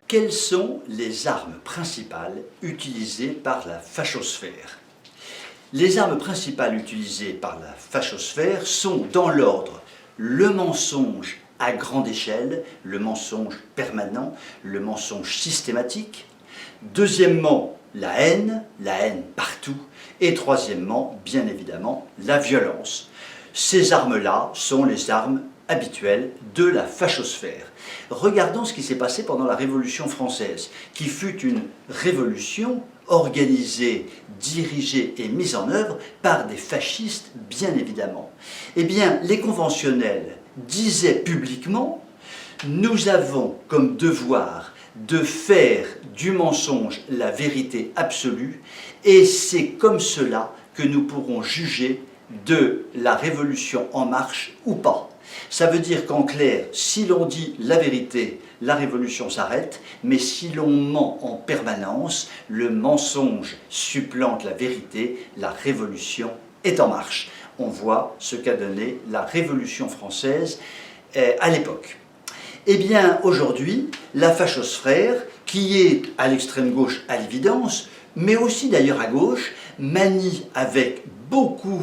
Quelles sont les armes principales utilisées par la fachosphère? Les armes principales utilisées par la fachosphère sont dans l'ordre le mensonge à grande échelle, le mensonge permanent, le mensonge systématique. Deuxièmement, la haine partout. Et troisièmement, bien évidemment, la violence. Ces armes-là sont les armes habituelles de la fachosphère. Regardons ce qui s'est passé pendant la Révolution française, qui fut une révolution organisée, dirigée et mise en œuvre par des fascistes, bien évidemment. Eh bien, les conventionnels disaient publiquement « Nous avons comme devoir de faire du mensonge la vérité absolue, et c'est comme cela que nous pourrons juger de la révolution en marche ou pas. » Ça veut dire qu'en clair, si l'on dit la vérité, la révolution s'arrête, mais si l'on ment en permanence, le mensonge supplante la vérité, la révolution est en marche. On voit ce qu'a donné la Révolution française à l'époque. Eh bien, aujourd'hui, la fachosphère, qui est à l'extrême gauche à l'évidence, mais aussi d'ailleurs à gauche, manie avec beaucoup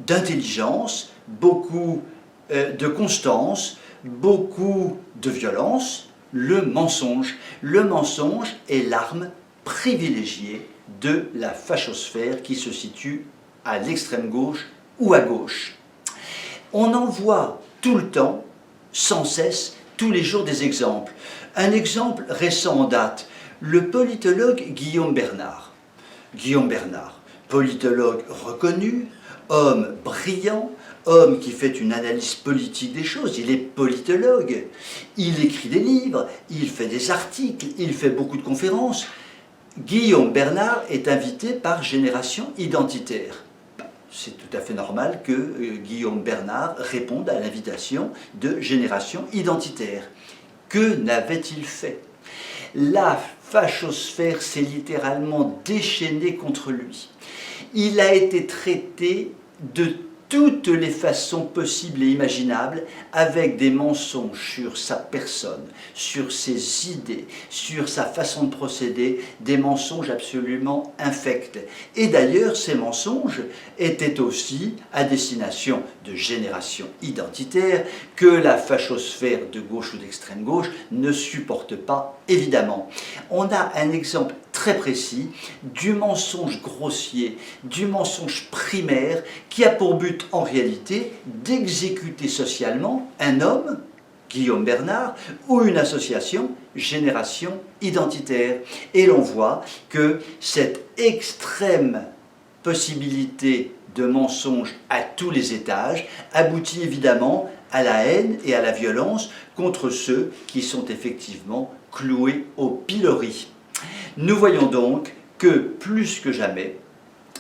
d'intelligence, beaucoup de constance, beaucoup de violence, le mensonge. Le mensonge est l'arme privilégiée de la fachosphère qui se situe à l'extrême gauche ou à gauche. On en voit tout le temps, sans cesse, tous les jours des exemples. Un exemple récent en date, le politologue Guillaume Bernard. Guillaume Bernard, politologue reconnu, homme brillant, homme qui fait une analyse politique des choses, il est politologue, il écrit des livres, il fait des articles, il fait beaucoup de conférences. Guillaume Bernard est invité par Génération Identitaire. C'est tout à fait normal que Guillaume Bernard réponde à l'invitation de Génération Identitaire. Que n'avait-il fait? La fachosphère s'est littéralement déchaînée contre lui. Il a été traité de toutes les façons possibles et imaginables, avec des mensonges sur sa personne, sur ses idées, sur sa façon de procéder, des mensonges absolument infects. Et d'ailleurs, ces mensonges étaient aussi à destination de Génération Identitaire, que la fachosphère de gauche ou d'extrême gauche ne supporte pas, évidemment. On a un exemple très précis du mensonge grossier, du mensonge primaire, qui a pour but en réalité d'exécuter socialement un homme, Guillaume Bernard, ou une association, Génération Identitaire. Et l'on voit que cette extrême possibilité de mensonge à tous les étages aboutit évidemment à la haine et à la violence contre ceux qui sont effectivement cloués au pilori. Nous voyons donc que plus que jamais,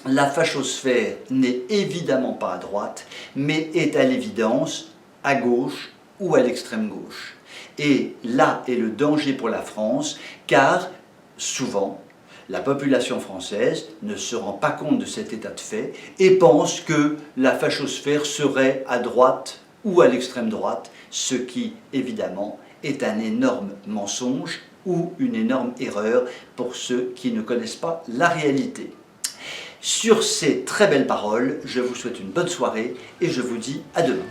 la fachosphère n'est évidemment pas à droite, mais est à l'évidence à gauche ou à l'extrême gauche. Et là est le danger pour la France, car souvent, la population française ne se rend pas compte de cet état de fait et pense que la fachosphère serait à droite ou à l'extrême droite, ce qui, évidemment, est un énorme mensonge ou une énorme erreur pour ceux qui ne connaissent pas la réalité. Sur ces très belles paroles, je vous souhaite une bonne soirée et je vous dis à demain.